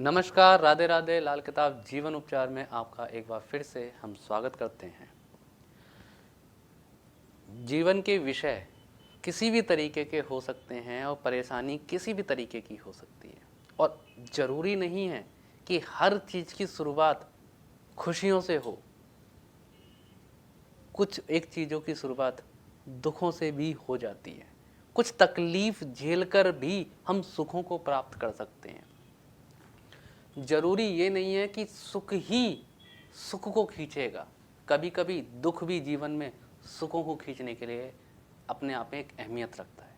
नमस्कार, राधे राधे। लाल किताब जीवन उपचार में आपका एक बार फिर से हम स्वागत करते हैं। जीवन के विषय किसी भी तरीके के हो सकते हैं और परेशानी किसी भी तरीके की हो सकती है, और ज़रूरी नहीं है कि हर चीज़ की शुरुआत खुशियों से हो। कुछ एक चीज़ों की शुरुआत दुखों से भी हो जाती है। कुछ तकलीफ झेलकर भी हम सुखों को प्राप्त कर सकते हैं। जरूरी ये नहीं है कि सुख ही सुख को खींचेगा। कभी कभी दुख भी जीवन में सुखों को खींचने के लिए अपने आप में एक अहमियत रखता है।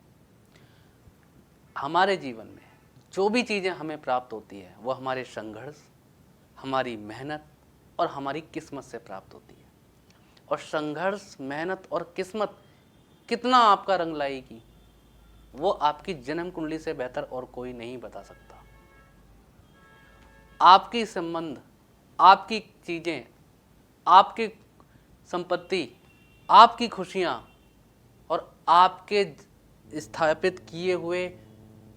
हमारे जीवन में जो भी चीज़ें हमें प्राप्त होती है वह हमारे संघर्ष, हमारी मेहनत और हमारी किस्मत से प्राप्त होती है। और संघर्ष, मेहनत और किस्मत कितना आपका रंग लाएगी वो आपकी जन्म कुंडली से बेहतर और कोई नहीं बता सकता। आपकी संबंध, आपकी चीज़ें, आपकी संपत्ति, आपकी खुशियाँ और आपके स्थापित किए हुए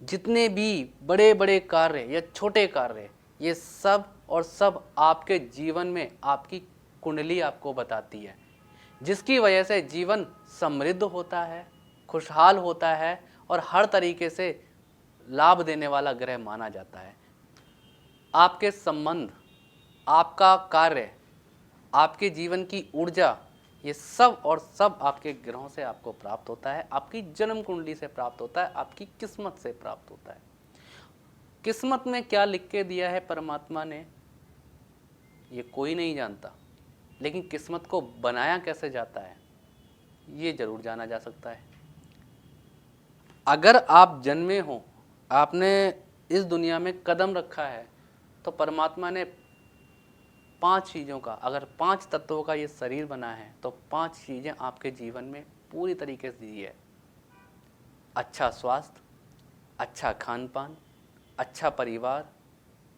जितने भी बड़े बड़े कार्य या छोटे कार्य, ये सब और सब आपके जीवन में आपकी कुंडली आपको बताती है, जिसकी वजह से जीवन समृद्ध होता है, खुशहाल होता है और हर तरीके से लाभ देने वाला ग्रह माना जाता है। आपके संबंध, आपका कार्य, आपके जीवन की ऊर्जा, ये सब और सब आपके ग्रहों से आपको प्राप्त होता है, आपकी जन्म कुंडली से प्राप्त होता है, आपकी किस्मत से प्राप्त होता है। किस्मत में क्या लिख के दिया है परमात्मा ने, ये कोई नहीं जानता, लेकिन किस्मत को बनाया कैसे जाता है ये जरूर जाना जा सकता है। अगर आप जन्मे हो, आपने इस दुनिया में कदम रखा है, तो परमात्मा ने 5 चीज़ों का, अगर 5 तत्वों का ये शरीर बना है तो 5 चीज़ें आपके जीवन में पूरी तरीके से दी है। अच्छा स्वास्थ्य, अच्छा खान पान, अच्छा परिवार,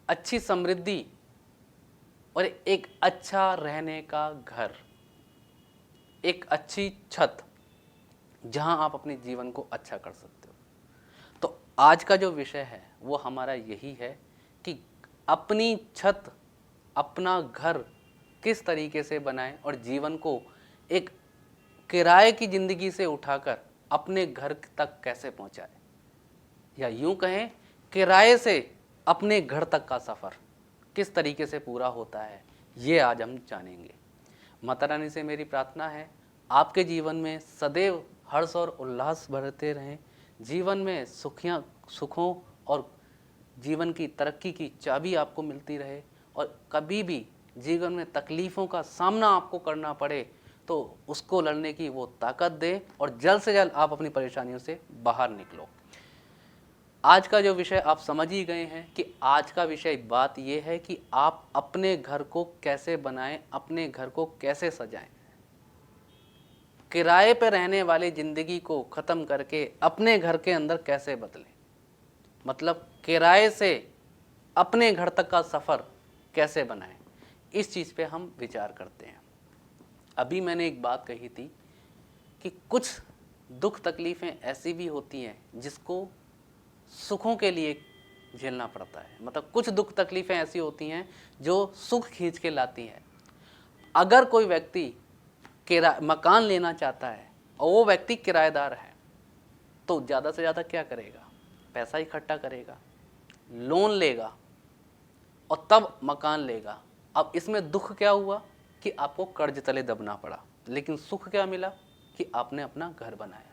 अच्छी समृद्धि और एक अच्छा रहने का घर, एक अच्छी छत जहां आप अपने जीवन को अच्छा कर सकते हो। तो आज का जो विषय है वो हमारा यही है कि अपनी छत, अपना घर किस तरीके से बनाएं और जीवन को एक किराए की ज़िंदगी से उठाकर अपने घर तक कैसे पहुंचाएं, या यूं कहें किराए से अपने घर तक का सफ़र किस तरीके से पूरा होता है, ये आज हम जानेंगे। माता रानी से मेरी प्रार्थना है आपके जीवन में सदैव हर्ष और उल्लास भरते रहें, जीवन में सुखों और जीवन की तरक्की की चाबी आपको मिलती रहे, और कभी भी जीवन में तकलीफ़ों का सामना आपको करना पड़े तो उसको लड़ने की वो ताकत दे और जल्द से जल्द आप अपनी परेशानियों से बाहर निकलो। आज का जो विषय आप समझ ही गए हैं कि आज का विषय बात ये है कि आप अपने घर को कैसे बनाएं, अपने घर को कैसे सजाएं, किराए पर रहने वाली ज़िंदगी को ख़त्म करके अपने घर के अंदर कैसे बदलें, मतलब किराए से अपने घर तक का सफ़र कैसे बनाएं, इस चीज़ पे हम विचार करते हैं। अभी मैंने एक बात कही थी कि कुछ दुख तकलीफ़ें ऐसी भी होती हैं जिसको सुखों के लिए झेलना पड़ता है, मतलब कुछ दुख तकलीफ़ें ऐसी होती हैं जो सुख खींच के लाती हैं। अगर कोई व्यक्ति मकान लेना चाहता है और वो व्यक्ति किराएदार है तो ज़्यादा से ज़्यादा क्या करेगा, पैसा इकट्ठा करेगा, लोन लेगा और तब मकान लेगा। अब इसमें दुख क्या हुआ कि आपको कर्ज तले दबना पड़ा, लेकिन सुख क्या मिला कि आपने अपना घर बनाया।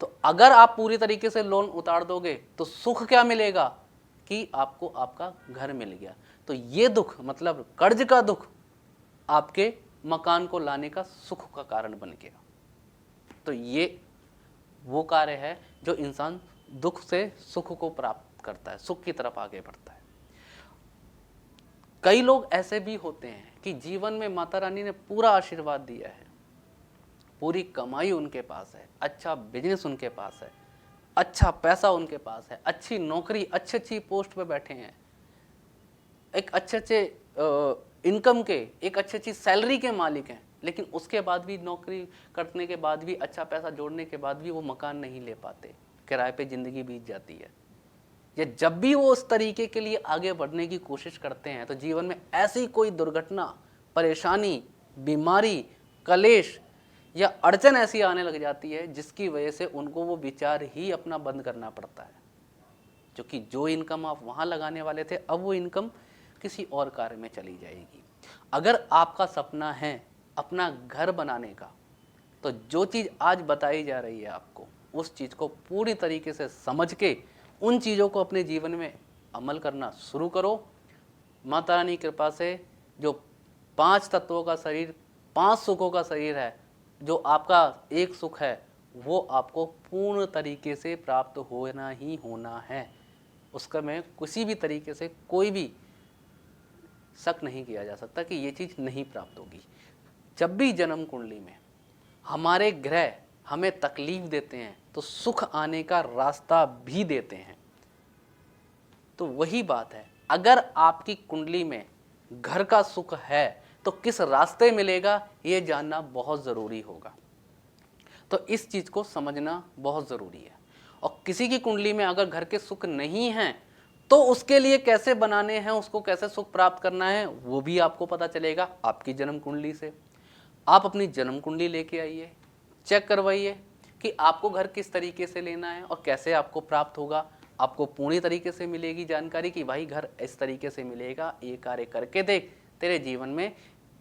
तो अगर आप पूरी तरीके से लोन उतार दोगे तो सुख क्या मिलेगा कि आपको आपका घर मिल गया। तो ये दुख, मतलब कर्ज का दुख, आपके मकान को लाने का सुख का कारण बन गया। तो ये वो कार्य है जो इंसान दुख से सुख को प्राप्त करता है, सुख की तरफ आगे बढ़ता है। कई लोग ऐसे भी होते हैं कि जीवन में माता रानी ने पूरा आशीर्वाद दिया है, पूरी कमाई उनके पास है, अच्छा बिजनेस उनके पास है, अच्छा पैसा उनके पास है, अच्छी नौकरी, अच्छी अच्छी पोस्ट पे बैठे हैं, एक अच्छे अच्छे इनकम के, एक अच्छी अच्छी सैलरी के मालिक हैं, लेकिन उसके बाद भी, नौकरी करने के बाद भी, अच्छा पैसा जोड़ने के बाद भी वो मकान नहीं ले पाते, किराए पे ज़िंदगी बीत जाती है। या जब भी वो उस तरीके के लिए आगे बढ़ने की कोशिश करते हैं तो जीवन में ऐसी कोई दुर्घटना, परेशानी, बीमारी, कलेश या अड़चन ऐसी आने लग जाती है जिसकी वजह से उनको वो विचार ही अपना बंद करना पड़ता है, क्योंकि जो इनकम आप वहाँ लगाने वाले थे अब वो इनकम किसी और कार्य में चली जाएगी। अगर आपका सपना है अपना घर बनाने का, तो जो चीज़ आज बताई जा रही है आपको, उस चीज़ को पूरी तरीके से समझ के उन चीज़ों को अपने जीवन में अमल करना शुरू करो। माता रानी की कृपा से जो 5 तत्वों का शरीर, 5 सुखों का शरीर है, जो आपका एक सुख है वो आपको पूर्ण तरीके से प्राप्त होना ही होना है। उसका में किसी भी तरीके से कोई भी शक नहीं किया जा सकता कि ये चीज़ नहीं प्राप्त होगी। जब भी जन्म कुंडली में हमारे ग्रह हमें तकलीफ देते हैं तो सुख आने का रास्ता भी देते हैं। तो वही बात है, अगर आपकी कुंडली में घर का सुख है तो किस रास्ते मिलेगा ये जानना बहुत ज़रूरी होगा। तो इस चीज़ को समझना बहुत ज़रूरी है। और किसी की कुंडली में अगर घर के सुख नहीं हैं तो उसके लिए कैसे बनाने हैं, उसको कैसे सुख प्राप्त करना है, वो भी आपको पता चलेगा आपकी जन्म कुंडली से। आप अपनी जन्म कुंडली लेके आइए, चेक करवाइए कि आपको घर किस तरीके से लेना है और कैसे आपको प्राप्त होगा। आपको पूरी तरीके से मिलेगी जानकारी कि भाई घर इस तरीके से मिलेगा, ये कार्य करके देख, तेरे जीवन में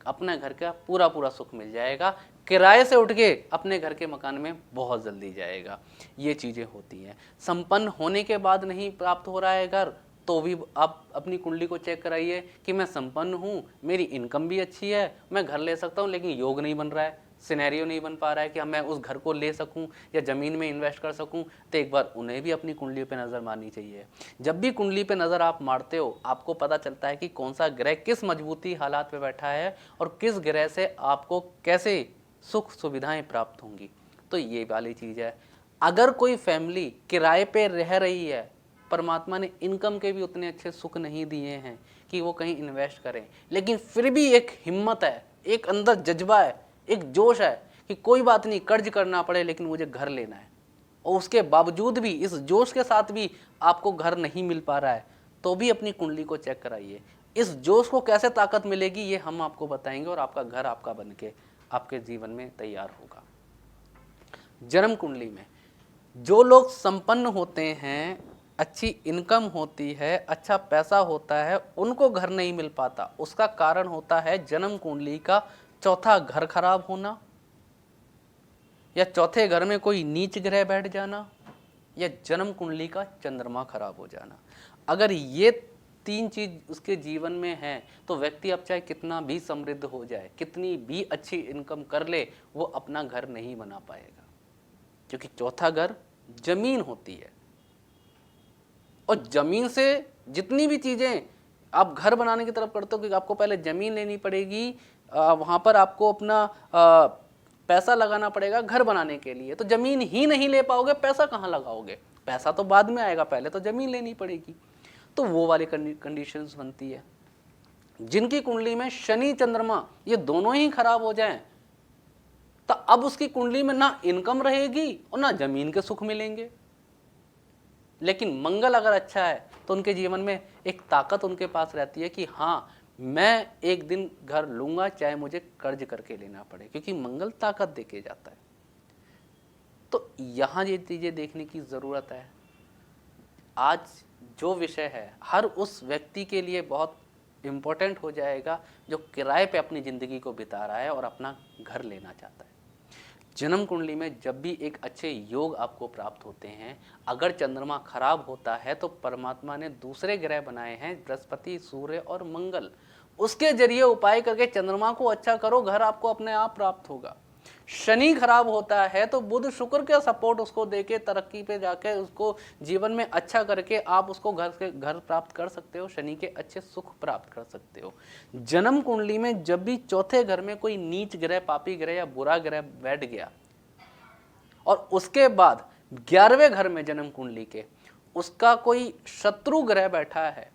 अपना घर का पूरा पूरा सुख मिल जाएगा। किराए से उठ के अपने घर के मकान में बहुत जल्दी जाएगा। ये चीज़ें होती हैं। संपन्न होने के बाद नहीं प्राप्त हो रहा है घर, तो भी आप अपनी कुंडली को चेक कराइए कि मैं संपन्न हूँ, मेरी इनकम भी अच्छी है, मैं घर ले सकता हूँ, लेकिन योग नहीं बन रहा है, सिनेरियो नहीं बन पा रहा है कि मैं उस घर को ले सकूं या ज़मीन में इन्वेस्ट कर सकूं। तो एक बार उन्हें भी अपनी कुंडली पे नज़र मारनी चाहिए। जब भी कुंडली पे नज़र आप मारते हो, आपको पता चलता है कि कौन सा ग्रह किस मजबूती हालात पे बैठा है और किस ग्रह से आपको कैसे सुख सुविधाएं प्राप्त होंगी। तो ये वाली चीज़ है। अगर कोई फैमिली किराए पे रह रही है, परमात्मा ने इनकम के भी उतने अच्छे सुख नहीं दिए हैं कि वो कहीं इन्वेस्ट करें, लेकिन फिर भी एक हिम्मत है, एक अंदर जज्बा है, एक जोश है कि कोई बात नहीं, कर्ज करना पड़े लेकिन मुझे घर लेना है, और उसके बावजूद भी इस जोश के साथ भी आपको घर नहीं मिल पा रहा है, तो भी अपनी कुंडली को चेक कराइए। इस जोश को कैसे ताकत मिलेगी ये हम आपको बताएंगे और आपका घर आपका बन के आपके जीवन में तैयार होगा। जन्म कुंडली में जो लोग संपन्न होते हैं, अच्छी इनकम होती है, अच्छा पैसा होता है, उनको घर नहीं मिल पाता। उसका कारण होता है जन्म कुंडली का चौथा घर खराब होना, या चौथे घर में कोई नीच ग्रह बैठ जाना, या जन्म कुंडली का चंद्रमा खराब हो जाना। अगर ये 3 चीज उसके जीवन में है तो व्यक्ति अब चाहे कितना भी समृद्ध हो जाए, कितनी भी अच्छी इनकम कर ले, वो अपना घर नहीं बना पाएगा, क्योंकि चौथा घर जमीन होती है। और जमीन से जितनी भी चीजें आप घर बनाने की तरफ करते हो कि आपको पहले जमीन लेनी पड़ेगी, वहां पर आपको अपना पैसा लगाना पड़ेगा घर बनाने के लिए। तो जमीन ही नहीं ले पाओगे, पैसा कहाँ लगाओगे? पैसा तो बाद में आएगा, पहले तो जमीन लेनी पड़ेगी। तो वो वाली कंडीशंस बनती है। जिनकी कुंडली में शनि चंद्रमा ये दोनों ही खराब हो जाएं, तो अब उसकी कुंडली में ना इनकम रहेगी और ना जमीन के सुख मिलेंगे। लेकिन मंगल अगर अच्छा है तो उनके जीवन में एक ताकत उनके पास रहती है कि हाँ, मैं एक दिन घर लूंगा, चाहे मुझे कर्ज करके लेना पड़े, क्योंकि मंगल ताकत देके जाता है। तो यहाँ ये चीजें देखने की जरूरत है। आज जो विषय है हर उस व्यक्ति के लिए बहुत इम्पोर्टेंट हो जाएगा जो किराए पे अपनी जिंदगी को बिता रहा है और अपना घर लेना चाहता है। जन्म कुंडली में जब भी एक अच्छे योग आपको प्राप्त होते हैं, अगर चंद्रमा खराब होता है तो परमात्मा ने दूसरे ग्रह बनाए हैं, बृहस्पति, सूर्य और मंगल। उसके जरिए उपाय करके चंद्रमा को अच्छा करो, घर आपको अपने आप प्राप्त होगा। शनि खराब होता है तो बुध शुक्र के सपोर्ट उसको देके तरक्की पे जाके उसको जीवन में अच्छा करके आप उसको घर प्राप्त कर सकते हो, शनि के अच्छे सुख प्राप्त कर सकते हो। जन्म कुंडली में जब भी चौथे घर में कोई नीच ग्रह, पापी ग्रह या बुरा ग्रह बैठ गया और उसके बाद 11वें घर में जन्म कुंडली के उसका कोई शत्रु ग्रह बैठा है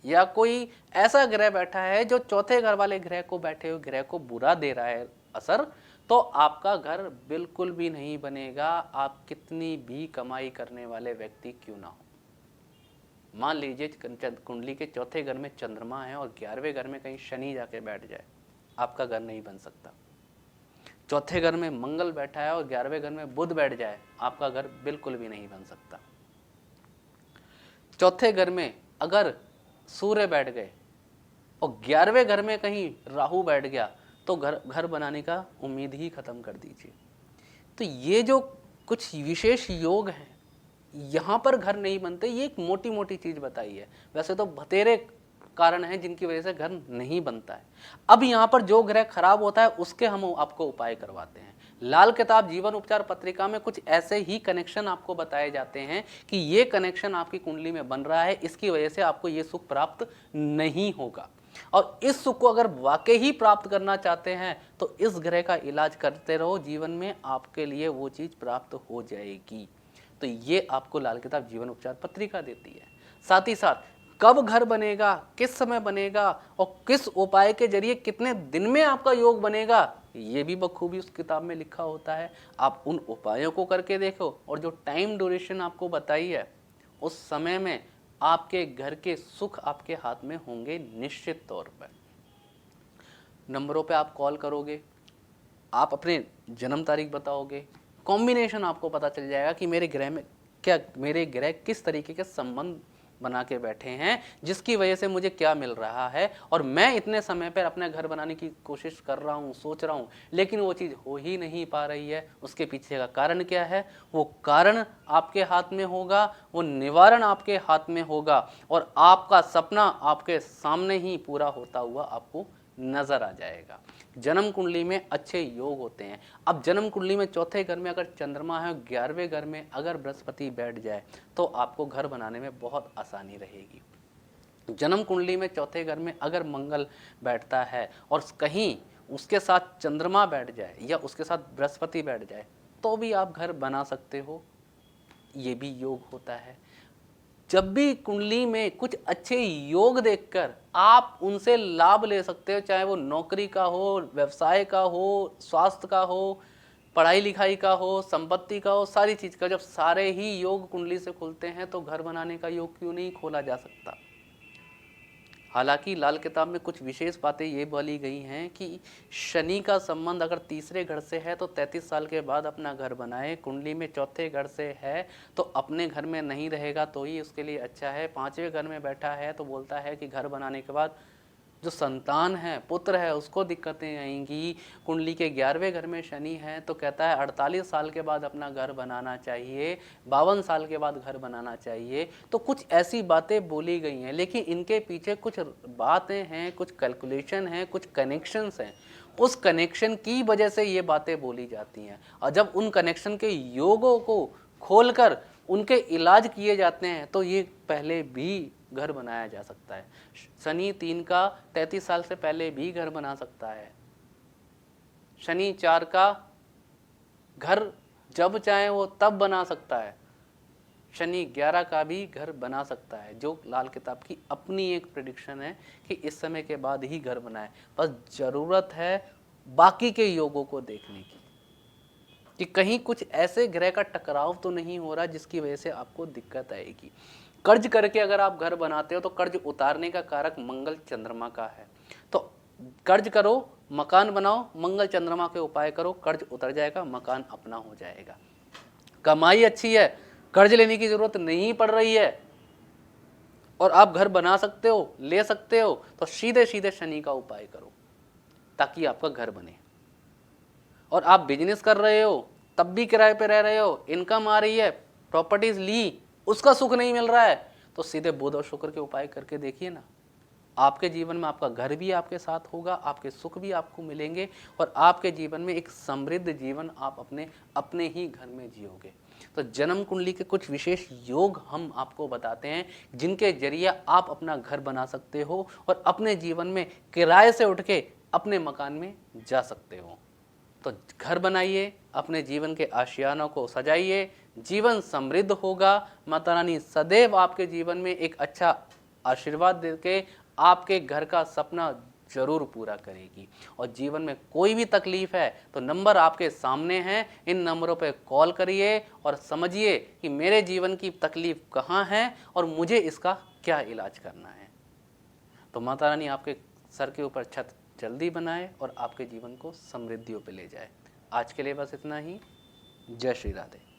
या कोई ऐसा ग्रह बैठा है जो चौथे घर वाले ग्रह को, बैठे हुए ग्रह को बुरा दे रहा है असर, तो आपका घर बिल्कुल भी नहीं बनेगा, आप कितनी भी कमाई करने वाले व्यक्ति क्यों ना हो। मान लीजिए कुंडली के चौथे घर में चंद्रमा है और 11वें घर में कहीं शनि जाके बैठ जाए, आपका घर नहीं बन सकता। चौथे घर में मंगल बैठा है और 11वें घर में बुध बैठ जाए, आपका घर बिल्कुल भी नहीं बन सकता। चौथे घर में अगर सूर्य बैठ गए और 11वें घर में कहीं राहु बैठ गया तो घर बनाने का उम्मीद ही खत्म कर दीजिए। तो ये जो कुछ विशेष योग हैं, यहाँ पर घर नहीं बनते, ये एक मोटी मोटी चीज बताई है। वैसे तो बतेरे कारण हैं जिनकी वजह से घर नहीं बनता है। अब यहाँ पर जो ग्रह खराब होता है उसके हम आपको उपाय करवाते हैं। लाल किताब जीवन उपचार पत्रिका में कुछ ऐसे ही कनेक्शन आपको बताए जाते हैं कि ये कनेक्शन आपकी कुंडली में बन रहा है, इसकी वजह से आपको ये सुख प्राप्त नहीं होगा। और इस सुख को अगर वाकई ही प्राप्त करना चाहते हैं तो इस ग्रह का इलाज करते रहो, जीवन में आपके लिए वो चीज प्राप्त हो जाएगी। तो ये आपको लाल किताब जीवन उपचार पत्रिका देती है। साथ ही साथ कब घर बनेगा, किस समय बनेगा और किस उपाय के जरिए कितने दिन में आपका योग बनेगा, ये भी बखूबी उस किताब में लिखा होता है। आप उन उपायों को करके देखो और जो टाइम ड्यूरेशन आपको बताई है उस समय में आपके घर के सुख आपके हाथ में होंगे निश्चित तौर पर। नंबरों पे आप कॉल करोगे, आप अपने जन्म तारीख बताओगे, कॉम्बिनेशन आपको पता चल जाएगा कि मेरे ग्रह किस तरीके के संबंध बना के बैठे हैं, जिसकी वजह से मुझे क्या मिल रहा है। और मैं इतने समय पर अपने घर बनाने की कोशिश कर रहा हूँ, सोच रहा हूँ, लेकिन वो चीज़ हो ही नहीं पा रही है। उसके पीछे का कारण क्या है, वो कारण आपके हाथ में होगा, वो निवारण आपके हाथ में होगा और आपका सपना आपके सामने ही पूरा होता हुआ आपको नजर आ जाएगा। जन्म कुंडली में अच्छे योग होते हैं। अब जन्म कुंडली में चौथे घर में अगर चंद्रमा है, 11वें घर में अगर बृहस्पति बैठ जाए तो आपको घर बनाने में बहुत आसानी रहेगी। जन्म कुंडली में चौथे घर में अगर मंगल बैठता है और कहीं उसके साथ चंद्रमा बैठ जाए या उसके साथ बृहस्पति बैठ जाए तो भी आप घर बना सकते हो, ये भी योग होता है। जब भी कुंडली में कुछ अच्छे योग देखकर आप उनसे लाभ ले सकते हो, चाहे वो नौकरी का हो, व्यवसाय का हो, स्वास्थ्य का हो, पढ़ाई लिखाई का हो, संपत्ति का हो, सारी चीज का। जब सारे ही योग कुंडली से खुलते हैं तो घर बनाने का योग क्यों नहीं खोला जा सकता। हालांकि लाल किताब में कुछ विशेष बातें ये बोली गई हैं कि शनि का संबंध अगर तीसरे घर से है तो 33 साल के बाद अपना घर बनाए। कुंडली में चौथे घर से है तो अपने घर में नहीं रहेगा तो ही उसके लिए अच्छा है। 5वें घर में बैठा है तो बोलता है कि घर बनाने के बाद जो संतान है, पुत्र है, उसको दिक्कतें आएंगी। कुंडली के 11वें घर में शनि है तो कहता है 48 साल के बाद अपना घर बनाना चाहिए, 52 साल के बाद घर बनाना चाहिए। तो कुछ ऐसी बातें बोली गई हैं, लेकिन इनके पीछे कुछ बातें हैं, कुछ कैलकुलेशन हैं, कुछ कनेक्शंस हैं। उस कनेक्शन की वजह से ये बातें बोली जाती हैं और जब उन कनेक्शन के योगों को खोलकर उनके इलाज किए जाते हैं तो ये पहले भी घर बनाया जा सकता है। शनि 3 का 33 साल से पहले भी घर बना सकता है। शनि 4 का घर जब चाहे वो तब बना सकता है। शनि 11 का भी घर बना सकता है, जो लाल किताब की अपनी एक प्रेडिक्शन है कि इस समय के बाद ही घर बनाए। बस जरूरत है बाकी के योगों को देखने की कि कहीं कुछ ऐसे ग्रह का टकराव तो नहीं हो रहा जिसकी वजह से आपको दिक्कत आएगी। कर्ज करके अगर आप घर बनाते हो तो कर्ज उतारने का कारक मंगल चंद्रमा का है। तो कर्ज करो, मकान बनाओ, मंगल चंद्रमा के उपाय करो, कर्ज उतर जाएगा, मकान अपना हो जाएगा। कमाई अच्छी है, कर्ज लेने की जरूरत नहीं पड़ रही है और आप घर बना सकते हो, ले सकते हो, तो सीधे सीधे शनि का उपाय करो ताकि आपका घर बने। और आप बिजनेस कर रहे हो तब भी किराए पे रह रहे हो, इनकम आ रही है, प्रॉपर्टीज ली, उसका सुख नहीं मिल रहा है, तो सीधे बुध और शुक्र के उपाय करके देखिए ना। आपके जीवन में आपका घर भी आपके साथ होगा, आपके सुख भी आपको मिलेंगे और आपके जीवन में एक समृद्ध जीवन आप अपने ही घर में जियोगे। तो जन्म कुंडली के कुछ विशेष योग हम आपको बताते हैं जिनके जरिए आप अपना घर बना सकते हो और अपने जीवन में किराए से उठ के अपने मकान में जा सकते हो। तो घर बनाइए, अपने जीवन के आशियानों को सजाइए, जीवन समृद्ध होगा। माता रानी सदैव आपके जीवन में एक अच्छा आशीर्वाद देके आपके घर का सपना ज़रूर पूरा करेगी। और जीवन में कोई भी तकलीफ़ है तो नंबर आपके सामने हैं, इन नंबरों पे कॉल करिए और समझिए कि मेरे जीवन की तकलीफ़ कहाँ है और मुझे इसका क्या इलाज करना है। तो माता रानी आपके सर के ऊपर छत जल्दी बनाए और आपके जीवन को समृद्धियों पे ले जाए। आज के लिए बस इतना ही। जय श्री राधे।